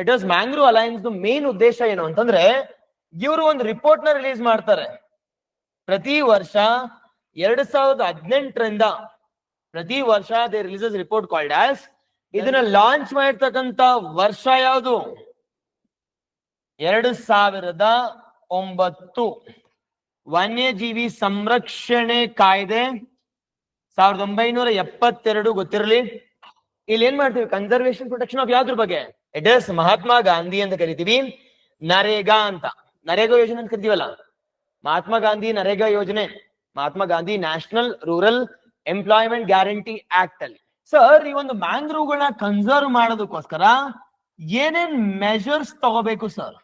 It is mangrove alliance main ಉದ್ದೇಶ ಏನು ಅಂತಂದ್ರೆ ಇವರು ಒಂದು ರಿಪೋರ್ಟ್ ನ ರಿಲೀಸ್ ಮಾಡ್ತಾರೆ ಪ್ರತಿ ವರ್ಷ 2018ರಿಂದ ಪ್ರತಿ ವರ್ಷ they releases report called as. ಇದನ್ನ ಲಾಂಚ್ ಮಾಡಿರ್ತಕ್ಕಂತ ವರ್ಷ ಯಾವುದು? 2009 ವನ್ಯಜೀವಿ ಸಂರಕ್ಷಣೆ ಕಾಯ್ದೆ 1972 ಗೊತ್ತಿರಲಿ. ಇಲ್ಲಿ ಏನ್ ಮಾಡ್ತೀವಿ? ಕನ್ಸರ್ವೇಶನ್ ಪ್ರೊಟೆಕ್ಷನ್ ಆಫ್ ಯಾವ್ದ್ರ ಬಗ್ಗೆ? ಇಟ್ ಇಸ್ ಮಹಾತ್ಮ ಗಾಂಧಿ ಅಂತ ಕರಿತೀವಿ, ನರೇಗಾ ಅಂತ, ನರೇಗಾ ಯೋಜನೆ ಅಂತ ಕರಿತೀವಲ್ಲ, ಮಹಾತ್ಮ ಗಾಂಧಿ ನರೇಗಾ ಯೋಜನೆ, Mahatma Gandhi national rural employment guarantee act ಅಲ್ಲಿ. ಸರ್, ಈ ಒಂದು ಮ್ಯಾಂಗ್ರೋವ್ಗಳನ್ನ ಕನ್ಸರ್ವ್ ಮಾಡೋದಕ್ಕೋಸ್ಕರ ಏನೇನ್ ಮೆಜರ್ಸ್ ತಗೋಬೇಕು ಸರ್?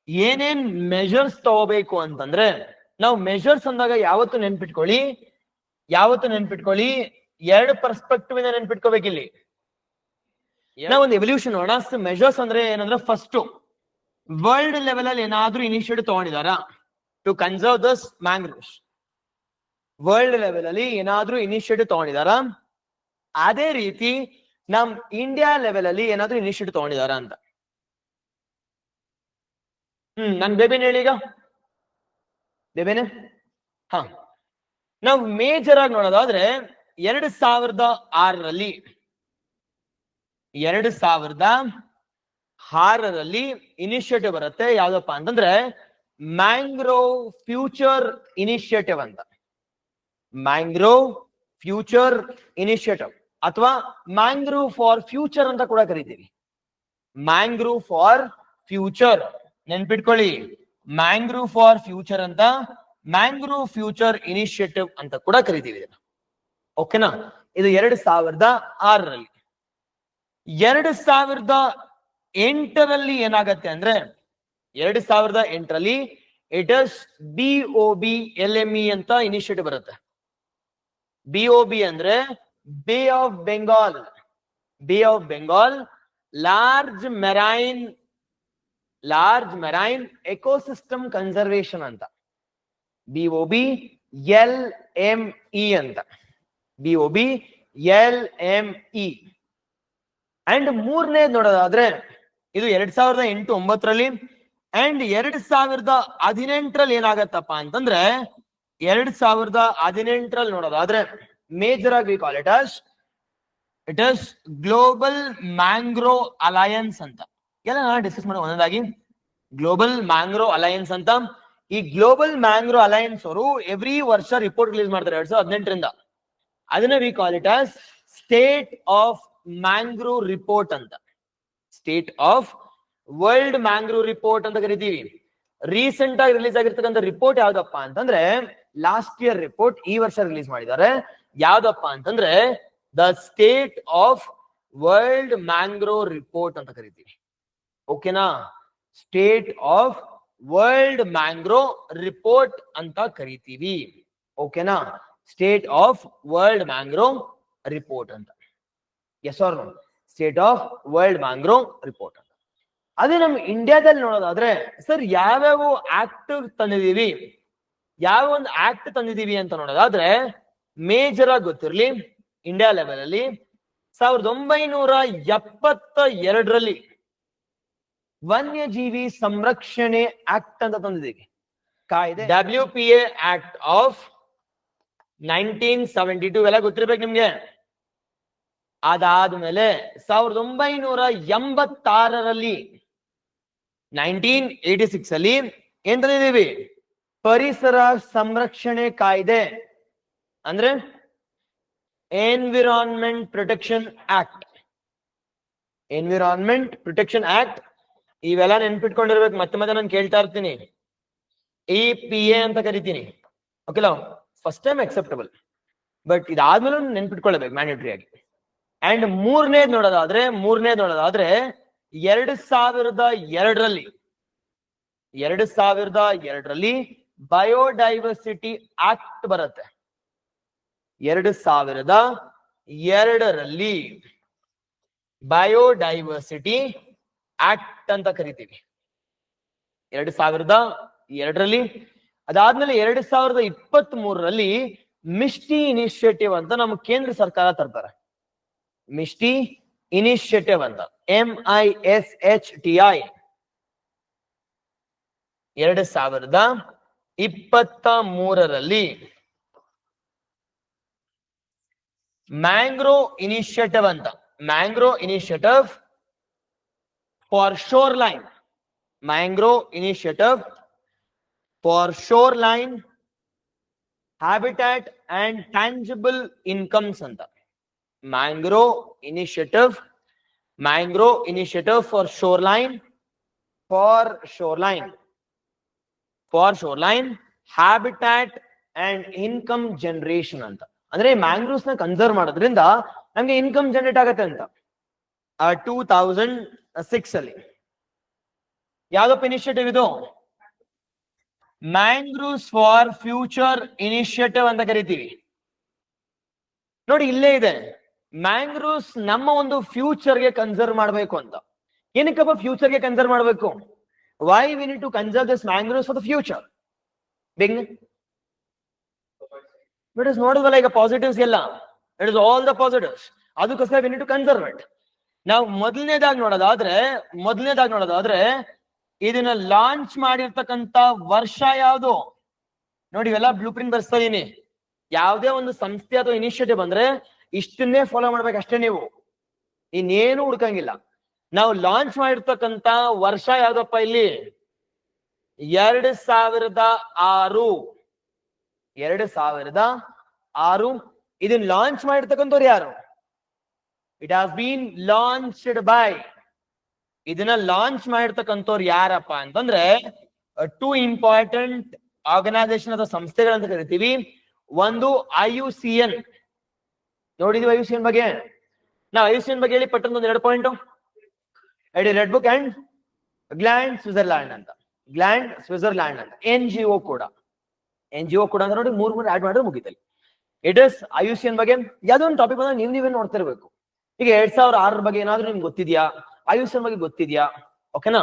ಏನೇನ್ ಮೆಜರ್ಸ್ ತಗೋಬೇಕು ಅಂತಂದ್ರೆ, ನಾವು ಮೆಜರ್ಸ್ ಅಂದಾಗ ಯಾವತ್ತು ನೆನ್ಪಿಟ್ಕೊಳ್ಳಿ ಎರಡು ಪರ್ಸ್ಪೆಕ್ಟಿವ್ ಇಂದ ನೆನ್ಪಿಟ್ಕೋಬೇಕು. ಇಲ್ಲಿ ನಾವು ಒಂದು ಎವಲ್ಯೂಷನ್ ನೋಡೋಣ. ಮೆಜರ್ಸ್ ಅಂದ್ರೆ ಏನಂದ್ರೆ, ಫಸ್ಟ್ ವರ್ಲ್ಡ್ ಲೆವೆಲ್ ಅಲ್ಲಿ ಏನಾದ್ರೂ ಇನಿಷಿಯೇಟಿವ್ ತಗೊಂಡಿದಾರಾ to conserve this mangroves? World level ಅಲ್ಲಿ ಏನಾದ್ರೂ ಇನಿಷಿಯೇಟಿವ್ ತಗೊಂಡಿದಾರಾ? ಅದೇ ರೀತಿ ನಮ್ ಇಂಡಿಯಾ ಲೆವೆಲ್ ಅಲ್ಲಿ ಏನಾದ್ರೂ ಇನಿಷಿಯೇಟಿವ್ ತಗೊಂಡಿದಾರಾ ಅಂತ. ನನ್ ಬೇಬೇನೆ ಹೇಳಿ ಈಗ, ಬೇಬೇನೆ. ಹಾ, ನಾವು ಮೇಜರ್ ಆಗಿ ನೋಡೋದಾದ್ರೆ 2006ರಲ್ಲಿ ಇನಿಷಿಯೇಟಿವ್ ಬರುತ್ತೆ. ಯಾವ್ದಪ್ಪ ಅಂತಂದ್ರೆ ಮ್ಯಾಂಗ್ರೋವ್ ಫ್ಯೂಚರ್ ಇನಿಷಿಯೇಟಿವ್ ಅಂತ. ಮ್ಯಾಂಗ್ರೋವ್ ಫ್ಯೂಚರ್ ಇನಿಷಿಯೇಟಿವ್ ಅಥವಾ ಮ್ಯಾಂಗ್ರೋವ್ ಫಾರ್ ಫ್ಯೂಚರ್ ಅಂತ ಕೂಡ ಕರಿತೀವಿ. ಮ್ಯಾಂಗ್ರೋವ್ ಫಾರ್ ಫ್ಯೂಚರ್ ನೆನ್ಪಿಟ್ಕೊಳ್ಳಿ, ಮ್ಯಾಂಗ್ರೋವ್ ಫಾರ್ ಫ್ಯೂಚರ್ ಅಂತ, ಮ್ಯಾಂಗ್ರೋವ್ ಫ್ಯೂಚರ್ ಇನಿಷಿಯೇಟಿವ್ ಅಂತ ಕೂಡ ಕರಿತೀವಿ. ಓಕೆನಾ? ಇದು 2006ರಲ್ಲಿ. 2008ರಲ್ಲಿ ಏನಾಗತ್ತೆ ಅಂದ್ರೆ, 2008ರಲ್ಲಿ ಇಟ್ ಇಸ್ BOBLME ಅಂತ ಇನಿಷಿಯೇಟಿವ್ ಬರುತ್ತೆ. BOB ಅಂದ್ರೆ ಬೇ of Bengal large marine ecosystem conservation ಅಂತ. BOBLME ಅಂತ, BOBLME. ಅಂಡ್ ಮೂರನೇದು ನೋಡೋದಾದ್ರೆ, ಇದು 2008-9ರಲ್ಲಿ. ಅಂಡ್ 2018ರಲ್ಲಿ ಏನಾಗತ್ತಪ್ಪ ಅಂತಂದ್ರೆ, 2018ರಲ್ಲಿ ನೋಡೋದಾದ್ರೆ ಮೇಜರ್ ಆಗಿ call it is global Mangrove Alliance ಅಂತ. ಎಲ್ಲ ನಾನು ಡಿಸ್ಕಸ್ ಮಾಡೋ ಒಂದೊಂದಾಗಿ. ಗ್ಲೋಬಲ್ ಮ್ಯಾಂಗ್ರೋವ್ ಅಲಯನ್ಸ್ ಅಂತ. ಈ ಗ್ಲೋಬಲ್ ಮ್ಯಾಂಗ್ರೋವ್ ಅಲಯನ್ಸ್ ಅವರು ಎವ್ರಿ ವರ್ಷ ರಿಪೋರ್ಟ್ ರಿಲೀಸ್ ಮಾಡ್ತಾರೆ 2018ರಿಂದ. ಅದನ್ನ we call it as state of mangrove report ಅಂತ. State of world mangrove report ಅಂತ ಕರಿತೀವಿ. ರೀಸೆಂಟ್ ಆಗಿ ರಿಲೀಸ್ ಆಗಿರ್ತಕ್ಕಂಥ ರಿಪೋರ್ಟ್ ಯಾವ್ದಪ್ಪ ಅಂತಂದ್ರೆ, ಲಾಸ್ಟ್ ಇಯರ್ ರಿಪೋರ್ಟ್ ಈ ವರ್ಷ ರಿಲೀಸ್ ಮಾಡಿದ್ದಾರೆ. ಯಾವ್ದಪ್ಪ ಅಂತಂದ್ರೆ the state of world mangrove report ಅಂತ ಕರಿತೀವಿ. ಓಕೆನಾ? State of world mangrove report ಅಂತ ಕರಿತೀವಿ. ಓಕೆನಾ? State of world mangrove report ಅಂತ. Yes or no? State of world mangrove report ಅಂತ. ಅದೇ ನಮ್ಮ ಇಂಡಿಯಾದಲ್ಲಿ ನೋಡೋದಾದ್ರೆ, ಸರ್ ಯಾವ್ಯಾವ ಆಕ್ಟ್ ತಂದಿದೀವಿ, ಯಾವ ಒಂದು ಆಕ್ಟ್ ತಂದಿದೀವಿ ಅಂತ ನೋಡೋದಾದ್ರೆ, ಮೇಜರ್ ಆಗಿ ಗೊತ್ತಿರಲಿ, ಇಂಡಿಯಾ ಲೆವೆಲ್ ಅಲ್ಲಿ 1972ರಲ್ಲಿ ವನ್ಯಜೀವಿ ಸಂರಕ್ಷಣೆ ಆಕ್ಟ್ ಅಂತ ತಂದಿದ್ದೀವಿ, ಕಾಯ್ದೆ. WPA ಆಕ್ಟ್ ಆಫ್ 1972 ಎಲ್ಲ ಗೊತ್ತಿರ್ಬೇಕು ನಿಮ್ಗೆ. ಅದಾದ್ಮೇಲೆ 1986ರಲ್ಲಿ 1986 ಅಲ್ಲಿ ಏನ್ ತಂದಿದ್ದೀವಿ? ಪರಿಸರ ಸಂರಕ್ಷಣೆ ಕಾಯ್ದೆ, ಅಂದ್ರೆ environment protection act. Environment protection act ಇವೆಲ್ಲ ನೆನ್ಪಿಟ್ಕೊಂಡಿರ್ಬೇಕು. ಮತ್ತೆ ನಾನು ಕೇಳ್ತಾ ಇರ್ತೀನಿ, EPA ಅಂತ ಕರಿತೀನಿ. ಓಕೆಲಾ? ಫಸ್ಟ್ ಟೈಮ್ ಅಕ್ಸೆಪ್ಟಬಲ್, ಬಟ್ ಇದಾದ್ಮೇಲೆ ನೆನ್ಪಿಟ್ಕೊಳ್ಬೇಕು ಮ್ಯಾಂಡೇಟರಿ ಆಗಿ. ಅಂಡ್ ಮೂರನೇದ್ ನೋಡೋದಾದ್ರೆ 2002ರಲ್ಲಿ ಬಯೋಡೈವರ್ಸಿಟಿ ಆಕ್ಟ್ ಬರುತ್ತೆ. 2002ರಲ್ಲಿ ಬಯೋಡೈವರ್ಸಿಟಿ ಆಕ್ಟ್ ಅಂತ ಕರಿತೀವಿ. 2002ರಲ್ಲಿ. ಅದಾದ್ಮೇಲೆ 2023ರಲ್ಲಿ ಮಿಸ್ಟಿ ಇನಿಷಿಯೇಟಿವ್ ಅಂತ ನಮ್ಮ ಕೇಂದ್ರ ಸರ್ಕಾರ ತರ್ತಾರೆ. ಮಿಸ್ಟಿ ಇನಿಷಿಯೇಟಿವ್ ಅಂತ MISHTI 2023ರಲ್ಲಿ ಮ್ಯಾಂಗ್ರೋ ಇನಿಷಿಯೇಟಿವ್ ಅಂತ, mangrove initiative for ಶೋರ್ಲೈನ್, mangrove initiative for ಶೋರ್ಲೈನ್ habitat and tangible incomes ಅಂತ. Mangrove initiative for ಶೋರ್ಲೈನ್ habitat and income generation ಅಂತ. ಅಂದ್ರೆ ಮ್ಯಾಂಗ್ರೋವ್ಸ್ ನ ಕನ್ಸರ್ವ್ ಮಾಡೋದ್ರಿಂದ ನಮ್ಗೆ ಇನ್ಕಮ್ ಜನರೇಟ್ ಆಗತ್ತೆ ಅಂತ. 2006 ಅಲ್ಲಿ ಯಾವ್ದಪ್ಪ ಇನಿಷಿಯೇಟಿವ್ ಇದು? ಮ್ಯಾಂಗ್ರೋವ್ಸ್ ಫಾರ್ ಫ್ಯೂಚರ್ ಇನಿಷಿಯೇಟಿವ್ ಅಂತ ಕರಿತೀವಿ. ನೋಡಿ ಇಲ್ಲೇ ಇದೆ, ಮ್ಯಾಂಗ್ರೋವ್ಸ್ ನಮ್ಮ ಒಂದು ಫ್ಯೂಚರ್ಗೆ ಕನ್ಸರ್ವ್ ಮಾಡಬೇಕು ಅಂತ. ಏನಕ್ಕಪ್ಪ ಫ್ಯೂಚರ್ಗೆ ಕನ್ಸರ್ವ್ ಮಾಡಬೇಕು? Why we need to conserve this mangroves for the future? Because it is ನೋಡಿದ್ವಲ್ಲ ಈಗ ಪಾಸಿಟಿವ್ಸ್ ಎಲ್ಲ, it is all the positives. ಅದಕ್ಕೋಸ್ಕರ we need to conserve it. ನಾವು ಮೊದಲನೇದಾಗಿ ನೋಡೋದಾದ್ರೆ ಇದನ್ನ ಲಾಂಚ್ ಮಾಡಿರ್ತಕ್ಕಂತ ವರ್ಷ ಯಾವುದು? ನೋಡಿ ಇವೆಲ್ಲ ಬ್ಲೂ ಪ್ರಿಂಟ್ ಬರ್ಸ್ತಾ ಇದೀನಿ. ಯಾವುದೇ ಒಂದು ಸಂಸ್ಥೆ ಅಥವಾ ಇನಿಷಿಯೇಟಿವ್ ಬಂದ್ರೆ ಇಷ್ಟನ್ನೇ ಫಾಲೋ ಮಾಡ್ಬೇಕು ಅಷ್ಟೇ, ನೀವು ಇನ್ನೇನು ಹುಡ್ಕಂಗಿಲ್ಲ. ನಾವು ಲಾಂಚ್ ಮಾಡಿರ್ತಕ್ಕಂತ ವರ್ಷ ಯಾವ್ದಪ್ಪ ಇಲ್ಲಿ? 2006. ಇದನ್ನ ಲಾಂಚ್ ಮಾಡಿರ್ತಕ್ಕಂಥವ್ರು ಯಾರು? It has been launched by, ಇದನ್ನ ಲಾಂಚ್ ಮಾಡಿರ್ತಕ್ಕಂಥವ್ರು ಯಾರಪ್ಪ ಅಂತಂದ್ರೆ ಟೂ ಇಂಪಾರ್ಟೆಂಟ್ ಆರ್ಗನೈಸೇಷನ್ ಅಥವಾ ಸಂಸ್ಥೆಗಳಂತ ಕರಿತೀವಿ. ಒಂದು IUCN. ನೋಡಿದ್ವಿ IUCN ಬಗ್ಗೆ? ನಾವು IUCN ಬಗ್ಗೆ ಹೇಳಿ ಪಟ್ಟಂತ ಒಂದು 2 point. Red book and gland Switzerland ಅಂತ, ಗ್ಲ್ಯಾಂಡ್ ಸ್ವಿಟ್ಜರ್ಲ್ಯಾಂಡ್ ಅಂತ. NGO ಕೂಡ ಅಂತ ನೋಡಿ 3 ಆಡ್ ಮಾಡಿದ್ರೆ ಮುಗಿತಲ್ಲಿ. ಇಟ್ ಇಸ್ IUCN ಬಗ್ಗೆ ಯಾವ್ದೋ ಒಂದು ಟಾಪಿಕ್ ಬಂದ್ರೆ ನೀವೇ ನೋಡ್ತಿರ್ಬೇಕು. ಈಗ 2006 ಬಗ್ಗೆ ಏನಾದ್ರೂ ನಿಮ್ಗೆ ಗೊತ್ತಿದ್ಯಾ? IUCN ಬಗ್ಗೆ ಗೊತ್ತಿದ್ಯಾ? ಓಕೆನಾ?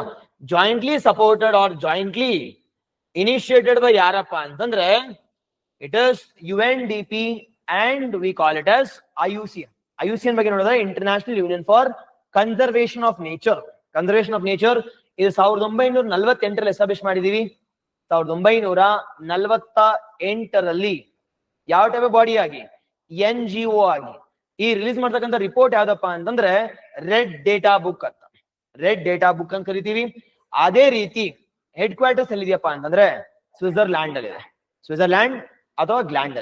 Jointly supported or jointly initiated by ಯಾರಪ್ಪ ಅಂತಂದ್ರೆ it is UNDP and we call it as IUCN. IUCN ಬಗ್ಗೆ ನೋಡಿದ್ರೆ international union for conservation of nature. ಇದು 1948ರಲ್ಲಿ ಎಸ್ಟಾಬ್ಲಿಷ್ ಮಾಡಿದೀವಿ. 1948ರಲ್ಲಿ ಯಾವ ಟೈಪ್ ಬಾಡಿ ಆಗಿ? NGO ಆಗಿ. ಈ ರಿಲೀಸ್ ಮಾಡ್ತಕ್ಕಂಥ ರಿಪೋರ್ಟ್ ಯಾವ್ದಪ್ಪ ಅಂತಂದ್ರೆ ರೆಡ್ ಡೇಟಾ ಬುಕ್ ಅಂತ, ಕರಿತೀವಿ. ಅದೇ ರೀತಿ ಹೆಡ್ ಕ್ವಾರ್ಟರ್ಸ್ ಎಲ್ಲಿದೆಯಪ್ಪ ಅಂತಂದ್ರೆ ಸ್ವಿಟ್ಜರ್ಲ್ಯಾಂಡ್ ಅಲ್ಲಿ ಇದೆ. ಸ್ವಿಟ್ಜರ್ಲ್ಯಾಂಡ್ ಅಥವಾ ಗ್ಲ್ಯಾಂಡ್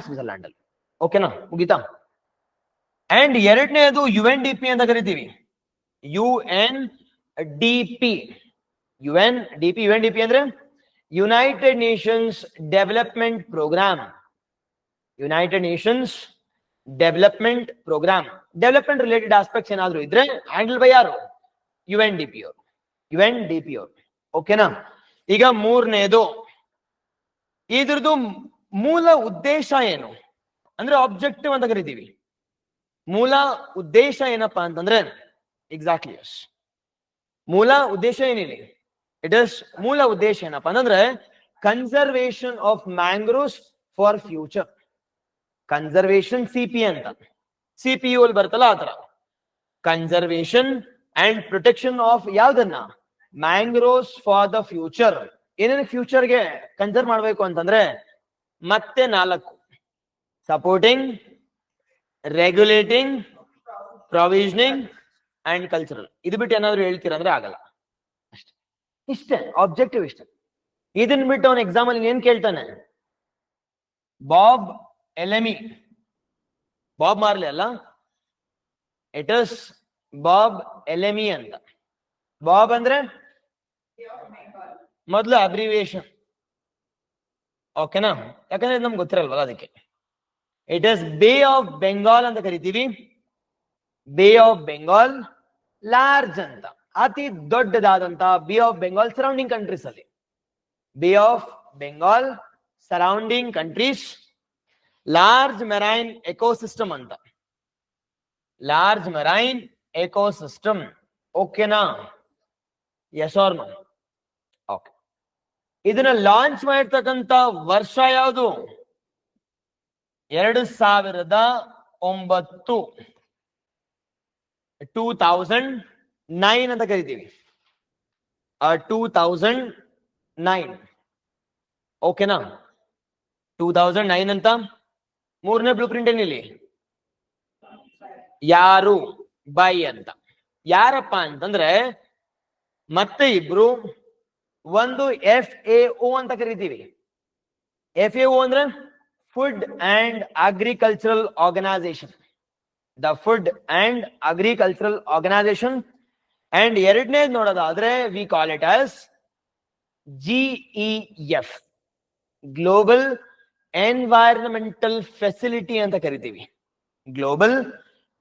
ಸ್ವಿಟ್ಜರ್ಲ್ಯಾಂಡ್ ಅಲ್ಲಿ. ಓಕೆನಾ? ಮುಗಿತಾ? ಅಂಡ್ ಎರಡನೇದು UNDP ಅಂತ ಕರಿತೀವಿ. UNDP ಅಂದ್ರೆ United Nations Development Programme. Development related aspects ಏನಾದ್ರು ಇದ್ರೆ ಹ್ಯಾಂಡಲ್ ಬೈ ಯಾರು? UNDP ಅವರು. ಓಕೆನಾ? ಈಗ ಮೂರನೇದು, ಇದ್ರದ್ದು ಮೂಲ ಉದ್ದೇಶ ಏನು ಅಂದ್ರೆ ಆಬ್ಜೆಕ್ಟಿವ್ ಅಂತ ಕರಿತೀವಿ. ಮೂಲ ಉದ್ದೇಶ ಏನಪ್ಪಾ ಅಂತಂದ್ರೆ ಎಕ್ಸಾಕ್ಟ್ಲಿ ಎಸ್, ಮೂಲ ಉದ್ದೇಶ ಏನಿದೆ? ಮೂಲ ಉದ್ದೇಶ ಏನಪ್ಪಾ ಅಂತಂದ್ರೆ conservation of mangroves for future. Conservation CP ಅಂತ, CPU ಅಲ್ಲಿ ಬರ್ತಲ್ಲ ಆತರ. ಕನ್ಸರ್ವೇಷನ್ ಅಂಡ್ ಪ್ರೊಟೆಕ್ಷನ್ ಆಫ್ ಯಾವ್ದನ್ನ? Mangroves for the future. ಏನೇನು ಫ್ಯೂಚರ್ಗೆ ಕನ್ಸರ್ವ್ ಮಾಡ್ಬೇಕು ಅಂತಂದ್ರೆ ಮತ್ತೆ 4: supporting, regulating, provisioning and cultural. ಇದು ಬಿಟ್ಟು ಏನಾದ್ರು ಹೇಳ್ತೀರ ಅಂದ್ರೆ ಆಗಲ್ಲ. ಇಷ್ಟೇ ಆಬ್ಜೆಕ್ಟಿವ್, ಇಷ್ಟೇ. ಇದನ್ ಬಿಟ್ಟು ಅವನ ಎಕ್ಸಾಮ್ ಅಲ್ಲಿ ಏನ್ ಕೇಳ್ತಾನೆ? ಬಾಬ್ ಮಾರ್ಲಿ ಅಲ್ಲ, ಇಟ್ ಇಸ್ ಬಾಬ್ ಎಲೆಮಿ ಅಂತ. ಬಾಬ್ ಅಂದ್ರೆ ಮೊದಲು ಅಬ್ರಿವಿಯೇಷನ್. ಓಕೆನಾ? ಯಾಕಂದ್ರೆ ನಮ್ಗೆ ಗೊತ್ತಿರಲ್ವಲ್ಲ ಅದಕ್ಕೆ. ಇಟ್ ಇಸ್ ಬೇ ಆಫ್ ಬೆಂಗಾಲ್ ಅಂತ ಕರಿತೀವಿ. ಬೇ ಆಫ್ ಬೆಂಗಾಲ್ ಲಾರ್ಜ್ ಅಂತ, ಅತಿ ದೊಡ್ಡದಾದಂತ ಬೇ ಆಫ್ ಬೆಂಗಾಲ್ ಸರೌಂಡಿಂಗ್ ಕಂಟ್ರೀಸ್ ಅಲ್ಲಿ. Bay of Bengal surrounding countries. Large marine ecosystem ಅಂತ, ಲಾರ್ಜ್ ಮೆರೈನ್ ಎಕೋಸಿಸ್ಟಮ್. ಓಕೆನಾ? Yes or no? ಓಕೆ. ಇದನ್ನ ಲಾಂಚ್ ಮಾಡಿರ್ತಕ್ಕಂಥ ವರ್ಷ ಯಾವುದು? 2009. 9 ಅಂತ ಕರಿತೀವಿ. 2009 ಓಕೆನಾ. 2009 ಅಂತ. ಮೂರನೇ ಬ್ಲೂ ಪ್ರಿಂಟ್ ಏನಿಲ್ಲಿ ಯಾರು ಬೈ ಅಂತ. ಯಾರಪ್ಪ ಅಂತಂದ್ರೆ ಮತ್ತೆ ಇಬ್ರು ಒಂದು FAO ಅಂತ ಕರಿತೀವಿ. FAO ಅಂದ್ರೆ Food and Agricultural Organisation. The Food and Agricultural Organisation. And ಎರಡನೇದು ನೋಡೋದಾದ್ರೆ we call it as GEF, Global Environmental Facility ಅಂತ ಕರಿತೀವಿ. ಗ್ಲೋಬಲ್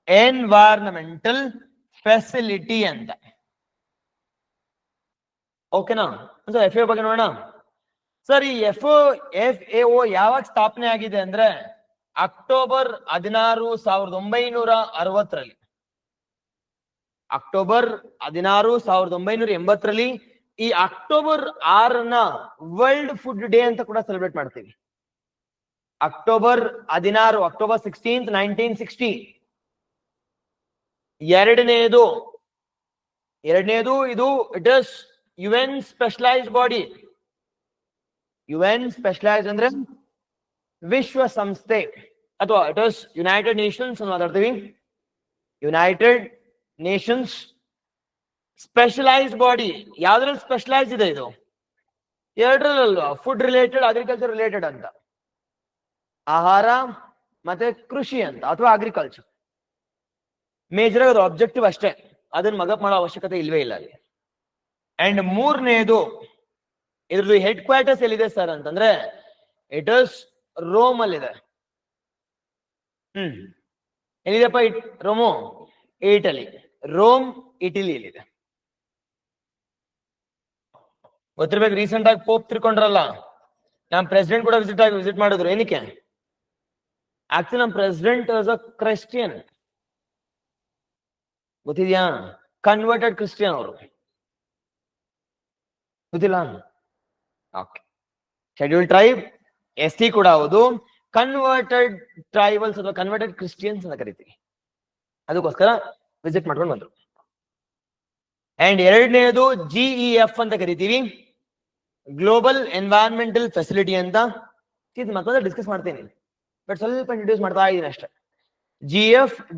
ಎನ್ವೈರನ್ಮೆಂಟಲ್ ಫೆಸಿಲಿಟಿ ಅಂತ. ಓಕೆನಾ. ಸೊ FAO ಬಗ್ಗೆ ನೋಡೋಣ ಸರ್. ಈ FAO ಯಾವಾಗ ಸ್ಥಾಪನೆ ಆಗಿದೆ ಅಂದ್ರೆ ಅಕ್ಟೋಬರ್ 16, 1960. ಅಕ್ಟೋಬರ್ 16, 1980 ಈ ಅಕ್ಟೋಬರ್ 6 ವರ್ಲ್ಡ್ ಫುಡ್ ಡೇ ಅಂತ ಕೂಡ ಸೆಲೆಬ್ರೇಟ್ ಮಾಡ್ತೀವಿ. October 16, October 16, 1960. ಎರಡನೇದು ಇದು it is UN specialised body. UN specialised ಅಂದ್ರೆ ವಿಶ್ವಸಂಸ್ಥೆ ಅಥವಾ ಇಟ್ ಇಸ್ ಯುನೈಟೆಡ್ ನೇಷನ್ಸ್ ಅಂತ ಮಾತಾಡ್ತೀವಿ. United Nations specialised body. ಯಾವ್ದ್ರಲ್ಲಿ ಸ್ಪೆಷಲೈಸ್ ಇದೆ ಇದು? ಎರಡರಲ್ಲಲ್ವಾ, ಫುಡ್ ರಿಲೇಟೆಡ್, ಅಗ್ರಿಕಲ್ಚರ್ ರಿಲೇಟೆಡ್ ಅಂತ. ಆಹಾರ ಮತ್ತೆ ಕೃಷಿ ಅಂತ ಅಥವಾ ಅಗ್ರಿಕಲ್ಚರ್. ಮೇಜರ್ ಆಗಿ ಅದು ಆಬ್ಜೆಕ್ಟಿವ್ ಅಷ್ಟೇ, ಅದನ್ನ ಮಗಪ್ ಮಾಡೋ ಅವಶ್ಯಕತೆ ಇಲ್ವೇ ಇಲ್ಲ ಅಲ್ಲಿ. ಅಂಡ್ ಮೂರನೇದು ಇದ್ರದ್ದು ಹೆಡ್ ಕ್ವಾರ್ಟರ್ಸ್ ಎಲ್ಲಿದೆ ಸರ್ ಅಂತಂದ್ರೆ ಇಟ್ ಇಸ್ ರೋಮ್ ಅಲ್ಲಿದೆ. ಎಲ್ಲಿದೆಪ್ಪ? ರೋಮು ಇಟಲಿ. ರೋಮ್ ಇಟಲಿಯಲ್ಲಿದೆ. ಗೊತ್ತಿರ್ಬೇಕು, ರೀಸೆಂಟ್ ಆಗಿ ಪೋಪ್ ತಿರ್ಕೊಂಡ್ರಲ್ಲ, ನಮ್ ಪ್ರೆಸಿಡೆಂಟ್ ಕೂಡ ವಿಸಿಟ್ ಮಾಡಿದ್ರು. ಏನಕ್ಕೆ? ಆಕ್ಚುಲಿ ನಮ್ ಪ್ರೆಸಿಡೆಂಟ್ ಇಸ್ ಅ ಕ್ರಿಶ್ಚಿಯನ್. ಗೊತ್ತಿದ್ಯಾ? ಕನ್ವರ್ಟೆಡ್ ಕ್ರಿಶ್ಚಿಯನ್ ಅವರು. ಗೊತ್ತಿಲ್ಲ? ಓಕೆ. ಶೆಡ್ಯೂಲ್ ಟ್ರೈಬ್, ST ಕೂಡ ಹೌದು. ಕನ್ವರ್ಟೆಡ್ ಟ್ರೈಬಲ್ಸ್ ಅಥವಾ ಕನ್ವರ್ಟೆಡ್ ಕ್ರಿಶ್ಚಿಯನ್ಸ್ ಅಂತ ಕರಿತೀವಿ. ಅದಕ್ಕೋಸ್ಕರ ವಿಸಿಟ್ ಮಾಡ್ಕೊಂಡು ಬಂದ್ರು. ಅಂಡ್ ಎರಡನೇದು GEF ಅಂತ ಕರಿತೀವಿ, ಗ್ಲೋಬಲ್ ಎನ್ವೈರನ್ಮೆಂಟಲ್ ಫೆಸಿಲಿಟಿ ಅಂತ. ಇದು ಮತ್ತೊಂದು ಡಿಸ್ಕಸ್ ಮಾಡ್ತೀನಿ, ಬಟ್ ಸ್ವಲ್ಪ ಇಂಟ್ರೊಡ್ಯೂಸ್ ಮಾಡ್ತಾ ಇದ್ದೀನಿ ಅಷ್ಟೇ.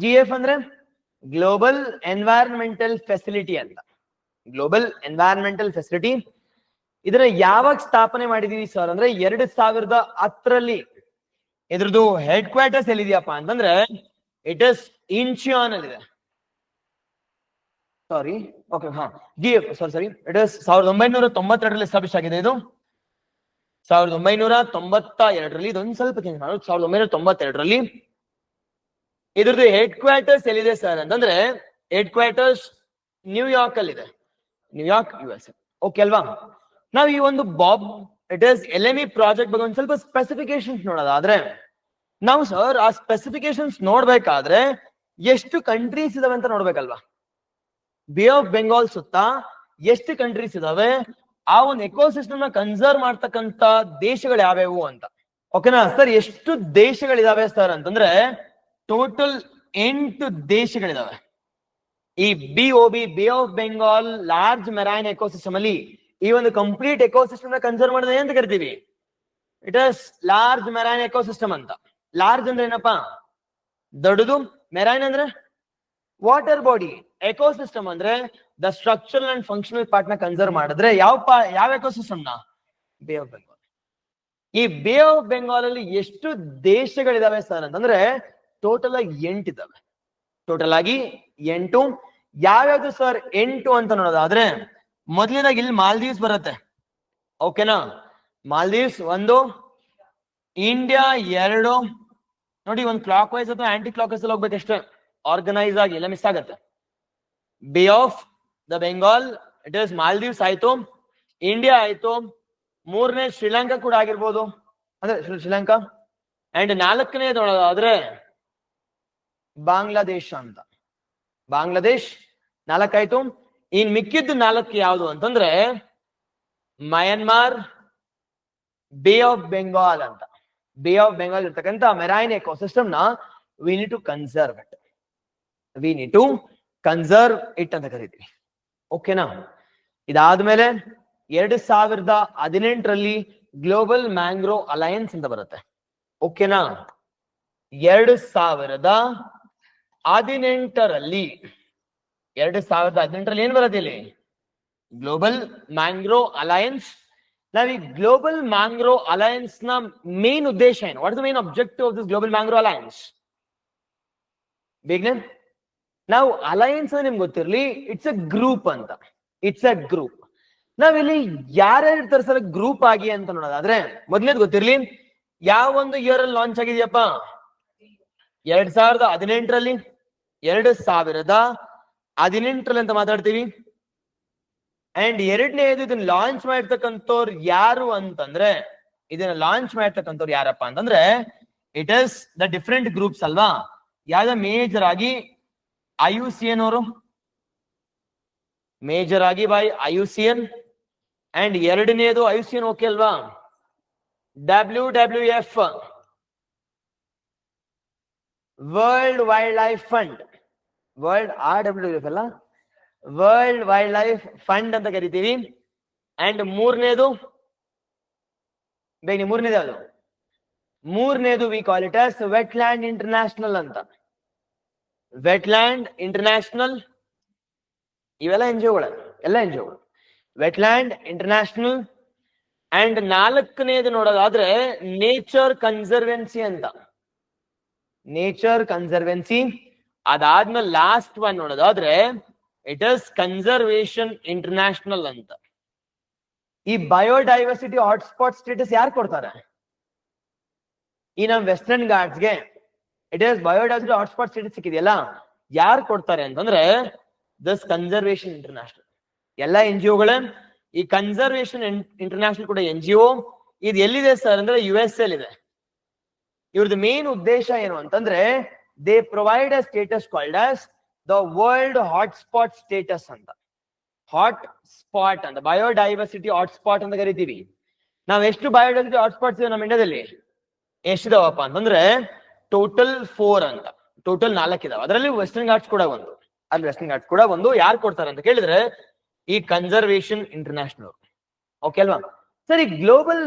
GF ಅಂದ್ರೆ ಗ್ಲೋಬಲ್ ಎನ್ವೈರನ್ಮೆಂಟಲ್ ಫೆಸಿಲಿಟಿ ಅಂತ. ಗ್ಲೋಬಲ್ ಎನ್ವೈರನ್ಮೆಂಟಲ್ ಫೆಸಿಲಿಟಿ ಇದನ್ನ ಯಾವಾಗ ಸ್ಥಾಪನೆ ಮಾಡಿದೀವಿ ಸರ್ ಅಂದ್ರೆ 2010. ಇದ್ರದ್ದು ಹೆಡ್ ಕ್ವಾರ್ಟರ್ಸ್ ಎಲ್ಲಿದೆಯಪ್ಪ ಅಂತಂದ್ರೆ ಇಟ್ ಇಸ್ ಇಂಚಿಯಾನ್ ಅಲ್ಲಿದೆ. Sorry, okay, GF sorry it is 1992 establish ಆಗಿದೆ. ಇದು 1992. ಇದೊಂದು ಸ್ವಲ್ಪ ಚೇಂಜ್ ಮಾಡೋದು. 1992 ಇದ್ರದ್ದು ಹೆಡ್ ಕ್ವಾರ್ಟರ್ಸ್ ಎಲ್ಲಿದೆ ಸರ್ ಅಂತಂದ್ರೆ ಹೆಡ್ ಕ್ವಾರ್ಟರ್ಸ್ ನ್ಯೂಯಾರ್ಕ್ ಅಲ್ಲಿದೆ. New York, USA. ಓಕೆ ಅಲ್ವಾ? ನಾವು ಈ ಒಂದು ಇಟ್ ಇಸ್ LME ಪ್ರಾಜೆಕ್ಟ್ ಬಗ್ಗೆ ಒಂದ್ ಸ್ವಲ್ಪ ಸ್ಪೆಸಿಫಿಕೇಶನ್ಸ್ ನೋಡೋದಾದ್ರೆ ನಾವು ಸರ್ ಆ ಸ್ಪೆಸಿಫಿಕೇಶನ್ಸ್ ನೋಡ್ಬೇಕಾದ್ರೆ ಎಷ್ಟು ಕಂಟ್ರೀಸ್ ಇದಾವೆ ಅಂತ ನೋಡ್ಬೇಕಲ್ವಾ? ಬೇ ಆಫ್ ಬೆಂಗಾಲ್ ಸುತ್ತ ಎಷ್ಟು ಕಂಟ್ರೀಸ್ ಇದಾವೆ, ಆ ಒಂದು ಎಕೋಸಿಸ್ಟಮ್ ನ ಕನ್ಸರ್ವ್ ಮಾಡ್ತಕ್ಕಂತ ದೇಶಗಳು ಯಾವ್ಯಾವು ಅಂತ. ಓಕೆನಾ ಸರ್? ಎಷ್ಟು ದೇಶಗಳಿದಾವೆ ಸರ್ ಅಂತಂದ್ರೆ ಟೋಟಲ್ 8 ದೇಶಗಳಿದಾವೆ. ಈ BOB, ಬೇ of Bengal large marine ecosystem ಅಲ್ಲಿ ಈ ಒಂದು ಕಂಪ್ಲೀಟ್ ಎಕೋಸಿಸ್ಟಮ್ ನ ಕನ್ಸರ್ವ್ ಮಾಡಿದ್ರೆ ಅಂತ ಕರಿತೀವಿ. It is large marine ecosystem ಅಂತ. ಲಾರ್ಜ್ ಅಂದ್ರೆ ಏನಪ್ಪಾ? ದೊಡ್ಡದು. ಮೆರೈನ್ ಅಂದ್ರೆ ವಾಟರ್ ಬಾಡಿ. ಎಕೋಸಿಸ್ಟಮ್ ಅಂದ್ರೆ the structural and functional part ನ ಕನ್ಸರ್ವ್ ಮಾಡಿದ್ರೆ ಯಾವ ಎಕೋಸಿಸ್ಟಮ್ ನ? ಬೇ ಆಫ್ ಬೆಂಗಾಲ್. ಈ ಬೇ ಆಫ್ ಬೆಂಗಾಲ್ ಅಲ್ಲಿ ಎಷ್ಟು ದೇಶಗಳಿದಾವೆ ಸರ್ ಅಂತಂದ್ರೆ ಟೋಟಲ್ ಆಗಿ 8 ಇದಾವೆ. ಟೋಟಲ್ ಆಗಿ 8. ಯಾವ್ಯಾವ್ದು ಸರ್ 8 ಅಂತ ನೋಡೋದಾದ್ರೆ ಮೊದಲನೇದಾಗಿ ಇಲ್ಲಿ ಮಾಲ್ದೀವ್ಸ್ ಬರುತ್ತೆ. ಓಕೆನಾ? ಮಾಲ್ದೀವ್ಸ್ 1, ಇಂಡಿಯಾ 2. ನೋಡಿ, ಒಂದು ಕ್ಲಾಕ್ ವೈಸ್ ಅಥವಾ ಆಂಟಿ ಕ್ಲಾಕ್ ವೈಸ್ ಅಲ್ಲಿ ಹೋಗ್ಬೇಕಷ್ಟೇ, ಆರ್ಗನೈಸ್ ಆಗಿ ಎಲ್ಲ ಮಿಸ್ ಆಗತ್ತೆ. Bay of the Bengal it is Maldives ಆಯ್ತು, ಇಂಡಿಯಾ ಆಯ್ತು, ಮೂರನೇ ಶ್ರೀಲಂಕಾ ಕೂಡ ಆಗಿರ್ಬೋದು, ಅಂದ್ರೆ ಶ್ರೀಲಂಕಾ. ಅಂಡ್ 4ನೇ ನೋಡೋದಾದ್ರೆ ಬಾಂಗ್ಲಾದೇಶ ಅಂತ. ಬಾಂಗ್ಲಾದೇಶ್ 4 ಆಯ್ತು. ಇನ್ ಮಿಕ್ಕಿದ್ದು 4 ಯಾವುದು ಅಂತಂದ್ರೆ ಮಯನ್ಮಾರ್, ಬೇ ಆಫ್ ಬೆಂಗಾಲ್ ಅಂತ. ಬೇ ಆಫ್ ಬೆಂಗಾಲ್ ಇರ್ತಕ್ಕಂಥ ಮೆರೈನ್ ಎಕೋಸಿಸ್ಟಮ್ ನ we need to conserve it ಅಂತ ಕರಿತೀವಿ. ಓಕೆನಾ. ಇದಾದ್ಮೇಲೆ 2018ರಲ್ಲಿ ಗ್ಲೋಬಲ್ ಮ್ಯಾಂಗ್ರೋ ಅಲಯನ್ಸ್ ಅಂತ ಬರುತ್ತೆ. ಓಕೆನಾ. 2018ರಲ್ಲಿ ಏನ್ ಬರುತ್ತೆ ಇಲ್ಲಿ? Global mangrove alliance. ನಾವ್ ಈ ಗ್ಲೋಬಲ್ ಮ್ಯಾಂಗ್ರೋ ಅಲಯನ್ಸ್ ನ ಮೇನ್ ಉದ್ದೇಶ ಏನು? What is the main objective of this global mangrove alliance? ಬೇಗನೆ ನಾವು ಅಲಯನ್ಸ್ ನಿಮ್ಗೆ ಗೊತ್ತಿರ್ಲಿ, ಇಟ್ಸ್ ಅ ಗ್ರೂಪ್ ಅಂತ. It's a group. ನಾವಿಲ್ಲಿ ಯಾರ್ಯಾರು ಇರ್ತಾರೆ ಸರ್ ಗ್ರೂಪ್ ಆಗಿ ಅಂತ ನೋಡೋದಾದ್ರೆ, ಮೊದ್ಲೇದ್ ಗೊತ್ತಿರ್ಲಿ, ಯಾವ ಒಂದು ಇಯರ್ ಅಲ್ಲಿ ಲಾಂಚ್ ಆಗಿದೆಯಪ್ಪ? 2018ರಲ್ಲಿ. 2018ರಲ್ಲಿ ಅಂತ ಮಾತಾಡ್ತೀವಿ. ಅಂಡ್ ಎರಡನೇದು, ಇದನ್ನ ಲಾಂಚ್ ಮಾಡ್ತಕ್ಕಂಥವ್ರು ಯಾರು ಅಂತಂದ್ರೆ, ಇದನ್ನ ಲಾಂಚ್ ಮಾಡ್ತಕ್ಕಂಥವ್ರು ಯಾರಪ್ಪ ಅಂತಂದ್ರೆ, it is the different groups ಅಲ್ವಾ? ಯಾವ್ದ ಮೇಜರ್ ಆಗಿ IUCN ಅವರು, ಮೇಜರ್ ಆಗಿ ಬೈ IUCN. ಅಂಡ್ ಎರಡನೇದು IUCN ಓಕೆ ಅಲ್ವಾ? WWF, World Wildlife Fund. World RWF ಅಲ್ಲ, ವರ್ಲ್ಡ್ ವೈಲ್ಡ್ ಲೈಫ್ ಫಂಡ್ ಅಂತ ಕರಿತೀವಿ. ಅಂಡ್ ಮೂರನೇದು ಯಾವುದು? ಮೂರನೇದು we call it as Wetland International ಅಂತ. ವೆಟ್ಲ್ಯಾಂಡ್ ಇಂಟರ್ನ್ಯಾಷನಲ್, ಇವೆಲ್ಲ NGOಗಳು, ಎಲ್ಲ NGOಗಳು. Wetland International. ಅಂಡ್ ನಾಲ್ಕನೇದು ನೋಡೋದಾದ್ರೆ ನೇಚರ್ ಕನ್ಸರ್ವೆನ್ಸಿ ಅಂತ. Nature Conservancy. ಅದಾದ್ಮೇಲೆ ಲಾಸ್ಟ್ ಒನ್ ನೋಡೋದಾದ್ರೆ ಇಟ್ ಇಸ್ ಕನ್ಸರ್ವೇಷನ್ ಇಂಟರ್ನ್ಯಾಷನಲ್ ಅಂತ. ಈ ಬಯೋಡೈವರ್ಸಿಟಿ ಹಾಟ್ಸ್ಪಾಟ್ ಸ್ಟೇಟಸ್ ಯಾರು ಕೊಡ್ತಾರೆ? ಈ ನಮ್ ವೆಸ್ಟರ್ನ್ ಘಾಟ್ಸ್ಗೆ it is biodiversity hotspot status ಸಿಕ್ಕಿದೆಯಲ್ಲ, ಯಾರು ಕೊಡ್ತಾರೆ ಅಂತಂದ್ರೆ ದಿಸ್ ಕನ್ಸರ್ವೇಷನ್ ಇಂಟರ್ನ್ಯಾಷನಲ್. ಎಲ್ಲ NGOಗಳೇ. ಈ ಕನ್ಸರ್ವೇಷನ್ ಇಂಟರ್ನ್ಯಾಷನಲ್ ಕೂಡ NGO. ಇದು ಎಲ್ಲಿದೆ ಸರ್ ಅಂದ್ರೆ USA ಇದೆ. ಇವ್ರದ್ದು ಮೇನ್ ಉದ್ದೇಶ ಏನು ಅಂತಂದ್ರೆ, they provide a status called as the world hotspot status ಅಂತ. ಹಾಟ್ ಸ್ಪಾಟ್ ಅಂತ, ಬಯೋಡೈವರ್ಸಿಟಿ ಹಾಟ್ಸ್ಪಾಟ್ ಅಂತ ಕರಿತೀವಿ. ನಾವ್ ಎಷ್ಟು ಬಯೋಡೈವರ್ಸಿಟಿ ಹಾಟ್ಸ್ಪಾಟ್ಸ್ ಇದೆ ನಮ್ಮ ಇಂಡಿಯಾದಲ್ಲಿ? ಎಷ್ಟಿದಾವಪ್ಪ ಅಂತಂದ್ರೆ ಟೋಟಲ್ 4 ಅಂತ. ಟೋಟಲ್ 4 ಇದಾವೆ. ಅದರಲ್ಲಿ ವೆಸ್ಟರ್ನ್ ಘಾಟ್ಸ್ ಕೂಡ ಒಂದು. ಅಲ್ಲಿ ವೆಸ್ಟರ್ನ್ ಘಾಟ್ಸ್ ಕೂಡ ಒಂದು. ಯಾರು ಕೊಡ್ತಾರೆ ಅಂತ ಕೇಳಿದ್ರೆ ಈ ಕನ್ಸರ್ವೇಷನ್ ಇಂಟರ್ನ್ಯಾಷನಲ್. ಓಕೆ ಅಲ್ವಾ ಸರ್? ಈ global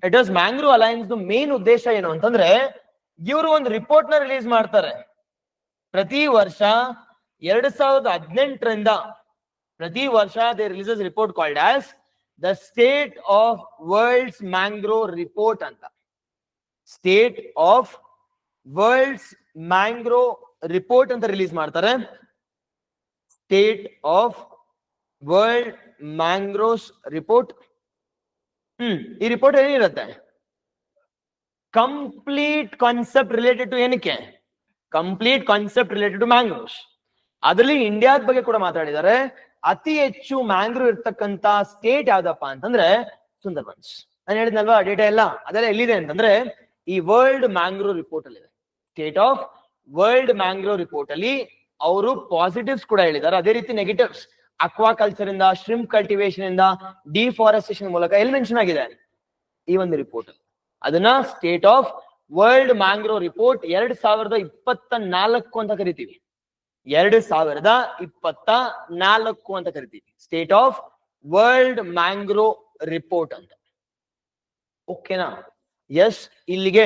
it is mangrove alliance main ಉದ್ದೇಶ ಏನು ಅಂತಂದ್ರೆ, ಇವರು ಒಂದು ರಿಪೋರ್ಟ್ ನ ರಿಲೀಸ್ ಮಾಡ್ತಾರೆ ಪ್ರತಿ ವರ್ಷ. 2018ರಿಂದ ಪ್ರತಿ ವರ್ಷ they releases report called as the state of world's mangrove report ಅಂತ. State of world's mangrove report ಅಂತ ರಿಲೀಸ್ ಮಾಡ್ತಾರೆ. State of world mangroves report. ಈ ರಿಪೋರ್ಟ್ ಏನಿರುತ್ತೆ? ಕಂಪ್ಲೀಟ್ ಕಾನ್ಸೆಪ್ಟ್ ರಿಲೇಟೆಡ್ ಟು ಏನಕ್ಕೆ? Complete concept related to mangroves. ಅದರಲ್ಲಿ ಇಂಡಿಯಾದ ಬಗ್ಗೆ ಕೂಡ ಮಾತಾಡಿದ್ದಾರೆ. ಅತಿ ಹೆಚ್ಚು ಮ್ಯಾಂಗ್ರೋ ಇರ್ತಕ್ಕಂತ ಸ್ಟೇಟ್ ಯಾವ್ದಪ್ಪ ಅಂತಂದ್ರೆ ಸುಂದರ್ಬನ್ಸ್. ನಾನು ಹೇಳಿದ್ನಲ್ವಾ ಡೇಟಾ ಎಲ್ಲ, ಅದೆಲ್ಲ ಎಲ್ಲಿದೆ ಅಂತಂದ್ರೆ ಈ ವರ್ಲ್ಡ್ ಮ್ಯಾಂಗ್ರೋ ರಿಪೋರ್ಟ್ ಅಲ್ಲಿ ಇದೆ. State of world mangrove report ಅಲ್ಲಿ ಅವರು ಪಾಸಿಟಿವ್ಸ್ ಕೂಡ ಹೇಳಿದ್ದಾರೆ, ಅದೇ ರೀತಿ ನೆಗೆಟಿವ್ಸ್. ಅಕ್ವಾಕಲ್ಚರ್ ಇಂದ, ಶ್ರಿಂಪ್ ಕಲ್ಟಿವೇಶನ್ ಇಂದ, ಡಿಫಾರೆಸ್ಟೇಷನ್ ಮೂಲಕ ಎಲ್ಲಿ ಮೆನ್ಷನ್ ಆಗಿದೆ ಈ ಒಂದು ರಿಪೋರ್ಟ್. ಅದನ್ನ state of world mangrove report 2024 ಅಂತ ಕರಿತೀವಿ. 2024 ಅಂತ ಕರಿತೀವಿ. State of world mangrove report ಅಂತ. ಓಕೆನಾ? ಎಸ್, ಇಲ್ಲಿಗೆ